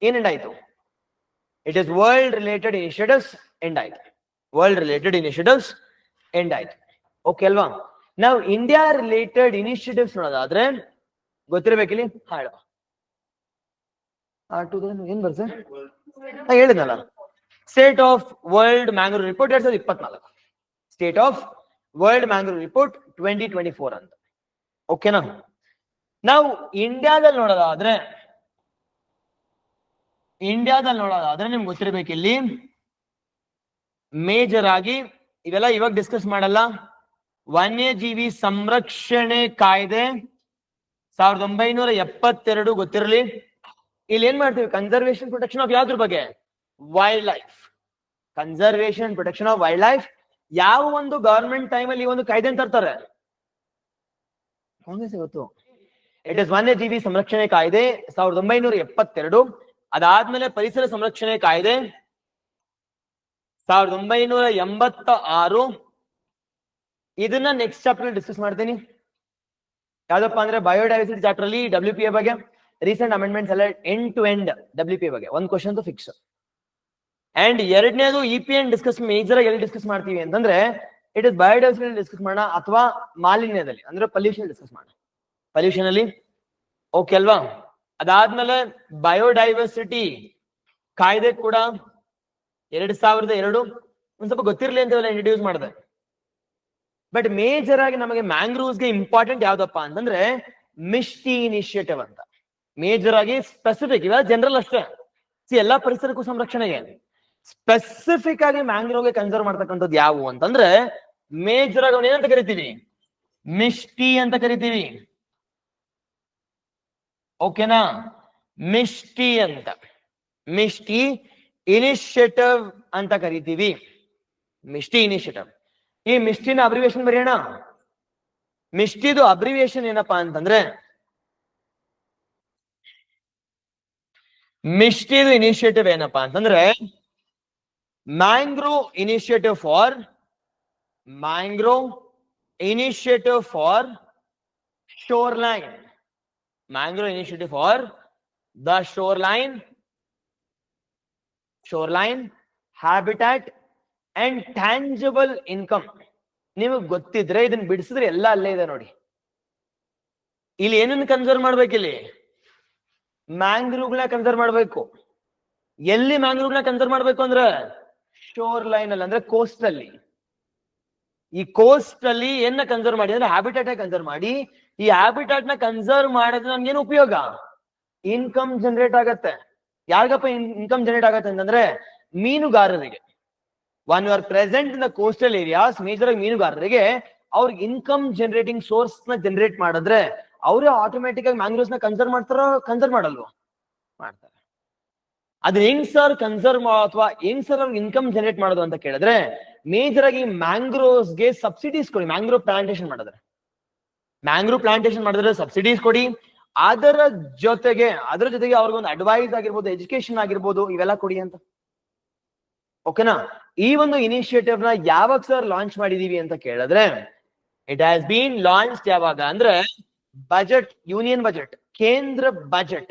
ಏನ್ ಎಂಡ್ ಆಯ್ತು? It is world related initiatives end ಆಯ್ತು. ವರ್ಲ್ಡ್ ರಿಲೇಟೆಡ್ ಇನಿಷಿಯೇಟಿವ್ಸ್ ಎಂಡ್ ಆಯ್ತು. ಓಕೆ ಅಲ್ವಾ? ನಾವು ಇಂಡಿಯಾ ರಿಲೇಟೆಡ್ ಇನಿಷಿಯೇಟಿವ್ಸ್ ನೋಡೋದಾದ್ರೆ ಗೊತ್ತಿರಬೇಕಿಲ್ಲಿ. ಹಾಳು ಏನ್ ಬರ್ಸ ಹೇಳಿದ್ನಲ್ಲ, state of world mangrove report 2024. State of world mangrove report 2024 ಅಂತ. ಓಕೆನಾ? ನಾವು ಇಂಡಿಯಾದಲ್ಲಿ ನೋಡೋದಾದ್ರೆ ನಿಮ್ಗೆ ಗೊತ್ತಿರಬೇಕಿಲ್ಲಿ ಮೇಜರ್ ಆಗಿ ಇವೆಲ್ಲ ಇವಾಗ ಡಿಸ್ಕಸ್ ಮಾಡಲ್ಲ. ವನ್ಯಜೀವಿ ಸಂರಕ್ಷಣೆ ಕಾಯ್ದೆ 1972 ಗೊತ್ತಿರಲಿ. ಇಲ್ಲಿ ಏನ್ ಮಾಡ್ತೀವಿ? ಕನ್ಸರ್ವೇಷನ್ ಪ್ರೊಟೆಕ್ಷನ್ ಆಫ್ ಯಾವ್ದ್ರ ಬಗ್ಗೆ? Wild life. Conservation protection of wild life. ಯಾವ ಒಂದು ಗವರ್ಮೆಂಟ್ ಟೈಮ್ ಅಲ್ಲಿ ಈ ಒಂದು ಕಾಯ್ದೆ ತರ್ತಾರೆ? ಕಾಂಗ್ರೆಸ್ ಇವತ್ತು. ಇಟ್ ಇಸ್ ವನ್ಯಜೀವಿ ಸಂರಕ್ಷಣೆ ಕಾಯ್ದೆ 1972. ಅದಾದ್ಮೇಲೆ ಪರಿಸರ ಸಂರಕ್ಷಣೆ ಕಾಯ್ದೆ 1986. ಇದನ್ನ ನೆಕ್ಸ್ಟ್ ಚಾಪ್ಟರ್ ಡಿಸ್ಕಸ್ ಮಾಡ್ತೀನಿ. ಯಾವ್ದಪ್ಪ ಅಂದ್ರೆ ಬಯೋಡೈವರ್ಸಿಟಿ ಚಾಪ್ಟರ್ ಅಲ್ಲಿ WPA ಬಗ್ಗೆ ರೀಸೆಂಟ್ ಅಮೆಂಡ್ಮೆಂಟ್ಸ್ ಎಲ್ಲ ಎಂಡ್ ಟು ಎಂಡ್ WPA ಬಗ್ಗೆ ಒಂದು ಕ್ವಶನ್ ಫಿಕ್ಸ್. ಅಂಡ್ ಎರಡನೇದು EPN ಡಿಸ್ಕಸ್ ಮೇಜರ್ ಆಗಿ ಎಲ್ಲಿ ಡಿಸ್ಕಸ್ ಮಾಡ್ತೀವಿ ಅಂತಂದ್ರೆ ಇಟ್ ಇಸ್ ಬಯೋಡೈವರ್ಸಿಟಿ ಡಿಸ್ಕಸ್ ಮಾಡೋಣ ಅಥವಾ ಮಾಲಿನ್ಯದಲ್ಲಿ ಅಂದ್ರೆ ಪೊಲ್ಯೂಷನ್ ಡಿಸ್ಕಸ್ ಮಾಡೋಣ. ಪೊಲ್ಯೂಷನ್ ಅಲ್ಲಿ ಓಕೆ ಅಲ್ವಾ. ಅದಾದ್ಮೇಲೆ ಬಯೋಡೈವರ್ಸಿಟಿ ಕಾಯ್ದೆ ಕೂಡ 2002 ಒಂದ್ ಸ್ವಲ್ಪ ಗೊತ್ತಿರ್ಲಿ ಅಂತ ಇಂಟ್ರೊಡ್ಯೂಸ್ ಮಾಡಿದೆ. ಬಟ್ ಮೇಜರ್ ಆಗಿ ನಮಗೆ ಮ್ಯಾಂಗ್ರೂವ್ಸ್ಗೆ ಇಂಪಾರ್ಟೆಂಟ್ ಯಾವ್ದಪ್ಪ ಅಂತಂದ್ರೆ ಮಿಷ್ಟಿ ಇನಿಷಿಯೇಟಿವ್ ಅಂತ. ಮೇಜರ್ ಆಗಿ ಸ್ಪೆಸಿಫಿಕ್ ಇವಾಗ ಜನರಲ್ ಅಷ್ಟೇ ಎಲ್ಲಾ ಪರಿಸರಕ್ಕೂ ಸಂರಕ್ಷಣೆಗೆ ಸ್ಪೆಸಿಫಿಕ್ ಆಗಿ ಮ್ಯಾಂಗ್ರೋವ್ಗೆ ಕನ್ಸರ್ವ್ ಮಾಡ್ತಕ್ಕಂಥದ್ದು ಯಾವುವು ಅಂತಂದ್ರೆ ಮೇಜರ್ ಆಗಿ ಅವನ್ ಏನಂತ ಕರಿತೀವಿ, ಮಿಷ್ಟಿ ಅಂತ ಕರಿತೀವಿ. ಓಕೆನಾ, ಮಿಷ್ಟಿ ಅಂತ, ಮಿಷ್ಟಿ ಇನಿಷಿಯೇಟಿವ್ ಅಂತ ಕರಿತೀವಿ. ಮಿಷ್ಟಿ ಇನಿಷಿಯೇಟಿವ್. ಈ ಮಿಷ್ಟಿನ ಅಬ್ರಿವೇಶನ್ ಬರೆಯೋಣ. ಮಿಷ್ಟಿದು ಅಬ್ರಿವೇಶನ್ ಏನಪ್ಪಾ ಅಂತಂದ್ರೆ ಮಿಷ್ಟಿದು ಇನಿಷಿಯೇಟಿವ್ ಏನಪ್ಪಾ ಅಂತಂದ್ರೆ mangrove initiative for shoreline. Mangrove initiative for the shoreline habitat and tangible income. ನಿಮಗೆ ಗೊತ್ತಿದ್ರೆ ಇದನ್ನ ಬಿಡಿಸಿದ್ರೆ ಎಲ್ಲ ಅಲ್ಲೇ ಇದೆ ನೋಡಿ. ಇಲ್ಲಿ ಏನನ್ನ ಕನ್ಸರ್ವ್ ಮಾಡ್ಬೇಕು, ಇಲ್ಲಿ ಮ್ಯಾಂಗ್ರೂವ್ಗಳನ್ನ ಕನ್ಸರ್ವ್ ಮಾಡ್ಬೇಕು. ಎಲ್ಲಿ ಮ್ಯಾಂಗ್ರೂವ್ಗಳನ್ನ ಕನ್ಸರ್ವ್ ಮಾಡ್ಬೇಕು ಅಂದ್ರೆ ಶೋರ್ ಲೈನ್ ಅಲ್ಲಿ, ಅಂದ್ರೆ ಕೋಸ್ಟ್ ಅಲ್ಲಿ. ಈ ಕೋಸ್ಟ್ ಅಲ್ಲಿ ಏನ ಕನ್ಸರ್ವ್ ಮಾಡಿ ಅಂದ್ರೆ ಹ್ಯಾಬಿಟಾಟ್ ಕನ್ಸರ್ವ್ ಮಾಡಿ. ಈ ಹ್ಯಾಬಿಟಾಟ್ ನ ಕನ್ಸರ್ವ್ ಮಾಡಿದ್ರೆ ನಮ್ಗೇನು ಉಪಯೋಗ, ಇನ್ಕಮ್ ಜನರೇಟ್ ಆಗತ್ತೆ. ಯಾರಿಗಪ್ಪ ಇನ್ಕಮ್ ಜನರೇಟ್ ಆಗತ್ತೆ ಅಂತಂದ್ರೆ ಮೀನುಗಾರರಿಗೆ. One you are present in the coastal areas, major ಆಗಿ ಮೀನುಗಾರರಿಗೆ ಅವ್ರಿಗೆ ಇನ್ಕಮ್ ಜನರೇಟಿಂಗ್ ಸೋರ್ಸ್ ನ ಜನರೇಟ್ ಮಾಡಿದ್ರೆ ಅವರೇ ಆಟೋಮೆಟಿಕ್ ಆಗಿ ಮ್ಯಾಂಗ್ರೋವ್ಸ್ ನ ಕನ್ಸರ್ವ್ ಮಾಡ್ತಾರೋ, ಕನ್ಸರ್ವ್ ಮಾಡಲ್ವ, ಮಾಡ್ತಾರೆ. ಅದು ಹೆಂಗ್ ಸರ್ ಕನ್ಸರ್ವ್ ಅಥವಾ ಹೆಂಗ್ ಸರ್ ಅವ್ರಿಗೆ ಇನ್ಕಮ್ ಜನರೇಟ್ ಮಾಡೋದು ಅಂತ ಕೇಳಿದ್ರೆ ಮೇಜರ್ ಆಗಿ ಮ್ಯಾಂಗ್ರೋವ್ಸ್ ಗೆ ಸಬ್ಸಿಡೀಸ್ ಕೊಡಿ. ಮ್ಯಾಂಗ್ರೋವ್ ಪ್ಲಾಂಟೇಶನ್ ಮಾಡಿದ್ರೆ ಸಬ್ಸಿಡೀಸ್ ಕೊಡಿ. ಅದರ ಜೊತೆಗೆ ಅವ್ರಿಗೊಂದು ಅಡ್ವೈಸ್ ಆಗಿರ್ಬೋದು, ಎಜುಕೇಶನ್ ಆಗಿರ್ಬೋದು, ಇವೆಲ್ಲ ಕೊಡಿ ಅಂತ. ಓಕೆನಾ. ಈ ಒಂದು ಇನಿಷಿಯೇಟಿವ್ ನ ಯಾವಾಗ ಸರ್ ಲಾಂಚ್ ಮಾಡಿದೀವಿ ಅಂತ ಕೇಳಿದ್ರೆ ಇಟ್ ಹ್ಯಾಸ್ ಬೀನ್ ಲಾಂಚ್ ಯಾವಾಗ ಅಂದ್ರೆ ಬಜೆಟ್, ಯೂನಿಯನ್ ಬಜೆಟ್, ಕೇಂದ್ರ ಬಜೆಟ್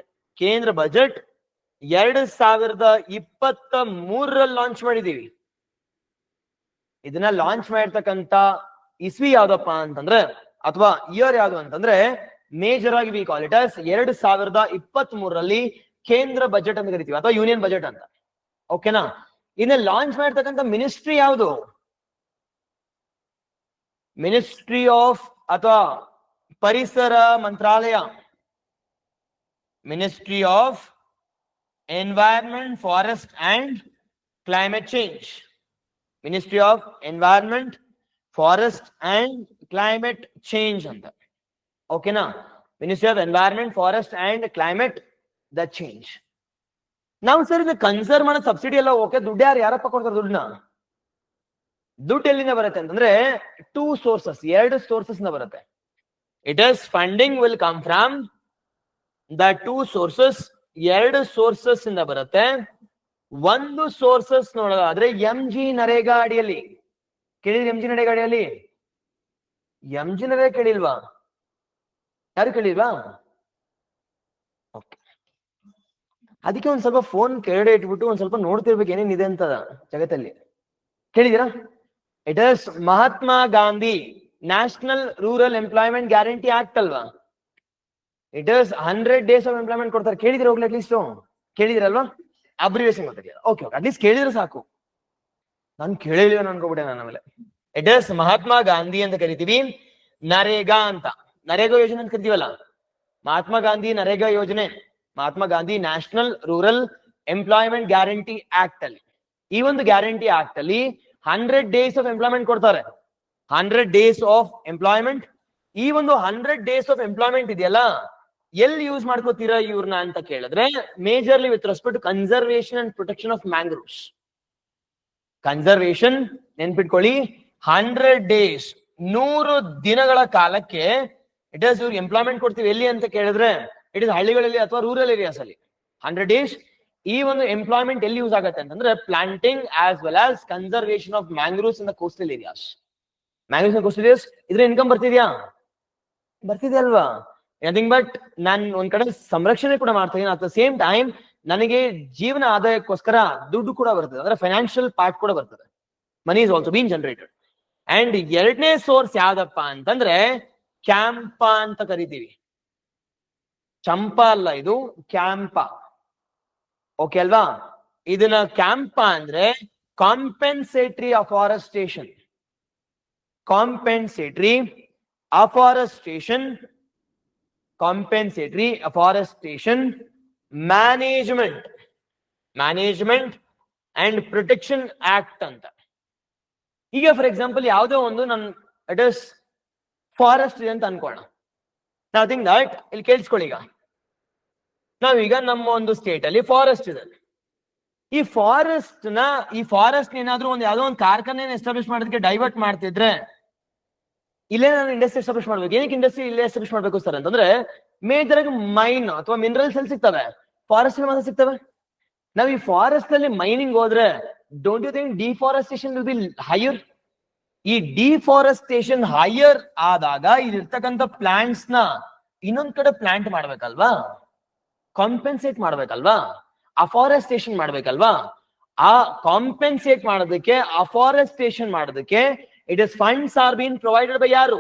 2023 ಲಾಂಚ್ ಮಾಡಿದೀವಿ. ಇದನ್ನ ಲಾಂಚ್ ಮಾಡಿರ್ತಕ್ಕಂತ ಇಸ್ವಿ ಯಾವ್ದಪ್ಪ ಅಂತಂದ್ರೆ ಅಥವಾ ಇಯರ್ ಯಾವ್ದು ಅಂತಂದ್ರೆ ಮೇಜರ್ ಆಗಿ ವಿ ಕಾಲ್ ಇಟ್ ಆಸ್ 2023 ಕೇಂದ್ರ ಬಜೆಟ್ ಅಂತ ಕರಿತೀವಿ ಅಥವಾ ಯೂನಿಯನ್ ಬಜೆಟ್ ಅಂತ. ಓಕೆನಾ. ಇದನ್ನ ಲಾಂಚ್ ಮಾಡಿರ್ತಕ್ಕಂಥ ಮಿನಿಸ್ಟ್ರಿ ಯಾವುದು, ಮಿನಿಸ್ಟ್ರಿ ಆಫ್ ಅಥವಾ ಪರಿಸರ ಮಂತ್ರಾಲಯ, ministry of environment, forest and climate change. Ministry of environment, forest and climate change ಅಂತ. ಓಕೆನಾ. Ministry of environment, forest and climate the change. ನಾವು ಸರ್ ಇದನ್ನ ಕನ್ಸರ್ವ್ ಮಾಡೋ ಸಬ್ಸಿಡಿ ಎಲ್ಲ ಓಕೆ, ದುಡ್ಡು ಯಾರಪ್ಪ ಕೊಡ್ತಾರೆ? ದುಡ್ಡು ಎಲ್ಲಿಂದ ಬರುತ್ತೆ ಅಂತಂದ್ರೆ ಎರಡು ಸೋರ್ಸಸ್ ನ ಬರುತ್ತೆ. It is funding will come from the two sources. 2 sources ಇಂದ ಬರುತ್ತೆ. ಒಂದು ಸೋರ್ಸಸ್ ನೋಡೋದಾದ್ರೆ MG ನರೇಗಾ ಅಡಿಯಲ್ಲಿ. ಕೇಳಿದ್ರಿ MG ನರೇಗಾ ಅಡಿಯಲ್ಲಿ? MG ನರೇಗಾ ಕೇಳಿಲ್ವಾ? ಯಾರು ಕೇಳಿಲ್ವಾ? ಅದಕ್ಕೆ ಒಂದ್ ಸ್ವಲ್ಪ ಫೋನ್ ಕೆಳಗಡೆ ಇಟ್ಬಿಟ್ಟು ಒಂದ್ ಸ್ವಲ್ಪ ನೋಡ್ತಿರ್ಬೇಕು ಏನೇನಿದೆ ಅಂತ ಜಗತ್ತಲ್ಲಿ. ಕೇಳಿದಿರಾ? It is Mahatma Gandhi national rural employment guarantee act ಅಲ್ವಾ? It is 100 days of employment ಕೊಡ್ತಾರೆ. ಕೇಳಿದ್ರೆ ಹೋಗ್ಲಿ, ಅಟ್ಲೀಸ್ಟ್ ಕೇಳಿದಿರಲ್ವಾ? ಅಬ್ರಿವೇಷನ್ ಗೊತ್ತಾಗಿ ಓಕೆ, ಅಟ್ಲೀಸ್ಟ್ ಕೇಳಿದ್ರೆ ಸಾಕು. ನಾನು ಕೇಳಿಲ್ವ ಅನ್ಕೋಬಿಟ್ಟೆ ನಾನು ಆಮೇಲೆ. ಇಟ್ ಇಸ್ ಮಹಾತ್ಮ ಗಾಂಧಿ ಅಂತ ಕರಿತೀವಿ. ನರೇಗಾ ಅಂತ, ನರೇಗಾ ಯೋಜನೆ ಅಂತ ಕರಿತೀವಲ್ಲ, ಮಹಾತ್ಮ ಗಾಂಧಿ ನರೇಗಾ ಯೋಜನೆ, Mahatma Gandhi national rural employment guarantee act ಅಲ್ಲಿ, ಈ ಒಂದು ಗ್ಯಾರಂಟಿ ಆಕ್ಟ್ ಅಲ್ಲಿ 100 days ಆಫ್ ಎಂಪ್ಲಾಯ್ಮೆಂಟ್ ಕೊಡ್ತಾರೆ. 100 days ಆಫ್ ಎಂಪ್ಲಾಯ್ಮೆಂಟ್. ಈ ಒಂದು 100 days ಆಫ್ ಎಂಪ್ಲಾಯ್ಮೆಂಟ್ ಇದೆಯಲ್ಲ, ಎಲ್ಲಿ ಯೂಸ್ ಮಾಡ್ಕೋತೀರಾ ಇವ್ರನ್ನ ಅಂತ ಕೇಳಿದ್ರೆ majorly with respect to conservation and protection of mangroves. Conservation ನೆನ್ಪಿಟ್ಕೊಳ್ಳಿ. 100 days 100 ದಿನಗಳ ಕಾಲಕ್ಕೆ ಇಟ್ ಇಸ್ ಇವ್ರಿಗೆ ಎಂಪ್ಲಾಯ್ಮೆಂಟ್ ಕೊಡ್ತೀವಿ. ಎಲ್ಲಿ ಅಂತ ಕೇಳಿದ್ರೆ ಇಟ್ ಇಸ್ ಹಳ್ಳಿಗಳಲ್ಲಿ ಅಥವಾ ರೂರಲ್ ಏರಿಯಾಸ್ ಅಲ್ಲಿ 100 days. ಈ ಒಂದು ಎಂಪ್ಲಾಯ್ಮೆಂಟ್ ಎಲ್ಲಿ ಯೂಸ್ ಆಗುತ್ತೆ ಅಂತಂದ್ರೆ planting as well as conservation of mangroves in the coastal areas. Mangroves ಗೊತ್ತಿದೆಯಾ? ಇದ್ರ ಇನ್ಕಮ್ ಬರ್ತಿದ್ಯಾ? ಬರ್ತಿದೆ ಅಲ್ವಾ? ನಥಿಂಗ್ ಬಟ್ ನಾನ್ ಒಂದ್ ಕಡೆ ಸಂರಕ್ಷಣೆ ಕೂಡ ಮಾಡ್ತಾ ಇದ್ದೀನಿ, ಅಟ್ ದ ಸೇಮ್ ಟೈಮ್ ನನಗೆ ಜೀವನ ಆದಾಯಕ್ಕೋಸ್ಕರ ದುಡ್ಡು ಕೂಡ ಬರ್ತದೆ, ಅಂದ್ರೆ ಫೈನಾನ್ಷಿಯಲ್ ಪಾರ್ಟ್ ಕೂಡ ಬರ್ತದೆ. Money is also bean generated. And ಎರಡನೇ ಸೋರ್ಸ್ ಯಾವ್ದಪ್ಪ ಅಂತಂದ್ರೆ ಕ್ಯಾಂಪ ಅಂತ ಕರಿತೀವಿ. ಚಂಪಾ ಅಲ್ಲ, ಇದು ಕ್ಯಾಂಪ. ಓಕೆ ಅಲ್ವಾ? ಇದನ್ನ ಕ್ಯಾಂಪ ಅಂದ್ರೆ compensatory afforestation. Compensatory afforestation, compensatory afforestation management, management and protection act ಅಂತ. ಈಗ ಫಾರ್ ಎಕ್ಸಾಂಪಲ್ ಯಾವುದೋ ಒಂದು ಇಟ್ ಇಸ್ ಫಾರೆಸ್ಟ್ ಇದೆ ಅಂತ ಅನ್ಕೋಣ. ನಥಿಂಗ್ ದಟ್, ಇಲ್ಲಿ ಕೇಳಿಸ್ಕೊಳ್ಳಿ. ಈಗ ನಾವೀಗ ನಮ್ಮ ಒಂದು ಸ್ಟೇಟ್ ಅಲ್ಲಿ ಫಾರೆಸ್ಟ್ ಇದೆ. ಈ ಫಾರೆಸ್ಟ್ ಏನಾದ್ರೂ ಒಂದು ಯಾವ್ದೋ ಒಂದು ಕಾರ್ಖಾನೆ ಎಸ್ಟಾಬ್ಲಿಷ್ ಮಾಡೋದಕ್ಕೆ ಡೈವರ್ಟ್ ಮಾಡ್ತಿದ್ರೆ ಇಲ್ಲೇ ನಾನು ಇಂಡಸ್ಟ್ರಿ ಎಸ್ಟಾಬ್ಲಿಷ್ ಮಾಡ್ಬೇಕು. ಏನಕ್ಕೆ ಇಂಡಸ್ಟ್ರಿ ಇಲ್ಲೇ ಎಸ್ಟಾಬ್ಲಿಷ್ ಮಾಡ್ಬೇಕು ಸರ್ ಅಂತಂದ್ರೆ ಮೇಜರ್ ಆಗಿ ಮೈನ್ ಅಥವಾ ಮಿನರಲ್ಸ್ ಎಲ್ಲಿ ಸಿಗ್ತವೆ? ಫಾರೆಸ್ಟ್ ಮಾತ್ರ ಸಿಗ್ತವೆ. ನಾವ್ ಈ ಫಾರೆಸ್ಟ್ ಅಲ್ಲಿ ಮೈನಿಂಗ್ ಹೋದ್ರೆ don't you think deforestation will be higher? ಈ ಡಿಫಾರೆಸ್ಟೇಷನ್ ಹೈಯರ್ ಆದಾಗ ಇಲ್ಲಿರ್ತಕ್ಕಂಥ ಪ್ಲಾಂಟ್ಸ್ ನ ಇನ್ನೊಂದ್ ಕಡೆ ಪ್ಲಾಂಟ್ ಮಾಡ್ಬೇಕಲ್ವಾ? ಕಾಂಪೆನ್ಸೇಟ್ ಮಾಡ್ಬೇಕಲ್ವಾ? ಅಫಾರೆಸ್ಟೇಷನ್ ಮಾಡ್ಬೇಕಲ್ವಾ? ಆ ಕಾಂಪೆನ್ಸೇಟ್ ಮಾಡೋದಕ್ಕೆ, ಅಫಾರೆಸ್ಟೇಷನ್ ಮಾಡೋದಕ್ಕೆ it is funds are been provided by ಯಾರು?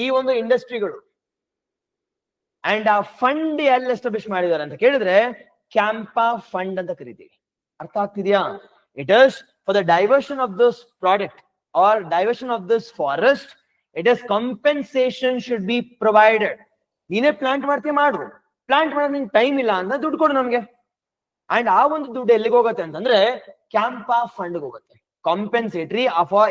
ಈ ಒಂದು ಇಂಡಸ್ಟ್ರಿಗಳು. ಅಂಡ್ ಆ ಫಂಡ್ ಎಲ್ಲಿ ಎಸ್ಟಾಬ್ಲಿಷ್ ಮಾಡಿದ್ದಾರೆ ಅಂತ ಕೇಳಿದ್ರೆ ಕ್ಯಾಂಪಾ ಫಂಡ್ ಅಂತ ಕರಿತೀವಿ. ಅರ್ಥ ಆಗ್ತಿದ್ಯಾ? It is for the diversion of this product or diversion of this forest, it is compensation should be provided. ನೀನೇ ಪ್ಲಾಂಟ್ ಮಾಡ್ತೀಯ ಮಾಡು, ಪ್ಲಾಂಟ್ ಮಾಡೋದು ನಿಂಗೆ ಟೈಮ್ ಇಲ್ಲ ಅಂತ ದುಡ್ಡು ಕೊಡು ನಮ್ಗೆ. ಅಂಡ್ ಆ ಒಂದು ದುಡ್ಡು ಎಲ್ಲಿಗೆ ಹೋಗುತ್ತೆ ಅಂತಂದ್ರೆ ಕ್ಯಾಂಪಾ ಫಂಡ್ ಹೋಗುತ್ತೆ. ಕಾಂಪೆನ್ಸೇಟರಿ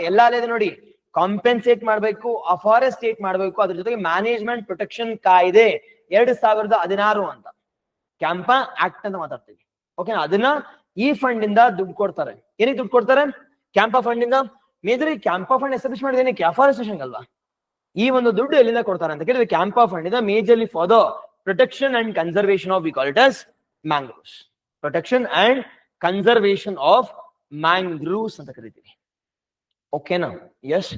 ಎಲ್ಲ ಇದೆ ನೋಡಿ, ಕಾಂಪೆನ್ಸೇಟ್ ಮಾಡ್ಬೇಕು, ಅಫಾರೆಸ್ಟೇಟ್ ಮಾಡ್ಬೇಕು, ಅದ್ರ ಜೊತೆಗೆ ಮ್ಯಾನೇಜ್ಮೆಂಟ್ ಪ್ರೊಟೆಕ್ಷನ್ ಕಾಯ್ದೆ 2016 ಅಂತ ಕ್ಯಾಂಪಾ ಆಕ್ಟ್ ಅಂತ ಮಾತಾಡ್ತೀವಿ. ಓಕೆ, ಅದನ್ನ ಈ ಫಂಡ್ ಇಂದ ದುಡ್ಡು ಕೊಡ್ತಾರೆ. ಏನಕ್ಕೆ ದುಡ್ಡು ಕೊಡ್ತಾರೆ? ಕ್ಯಾಂಪಾ ಫಂಡ್ ಇಂದ. ಮೇಜರ್ ಕ್ಯಾಂಪಾ ಫಂಡ್ ಎಸ್ಟಾಬ್ಲಿಷ್ ಮಾಡಿದೇನೆ ಅಫಾರೆಸ್ಟೇಷನ್ ಅಲ್ವಾ? ಈ ಒಂದು ದುಡ್ಡು ಎಲ್ಲಿಂದ ಕೊಡ್ತಾರೆ ಅಂತ ಕೇಳಿದ್ರೆ ಕ್ಯಾಂಪಾ ಫಂಡ್ ಇಂದ, majorly for the protection and conservation of, we call it as mangroves. Protection and conservation of mangroves ಅಂತ ಕರಿತೀವಿ. ಓಕೆನಾ? ಎಸ್.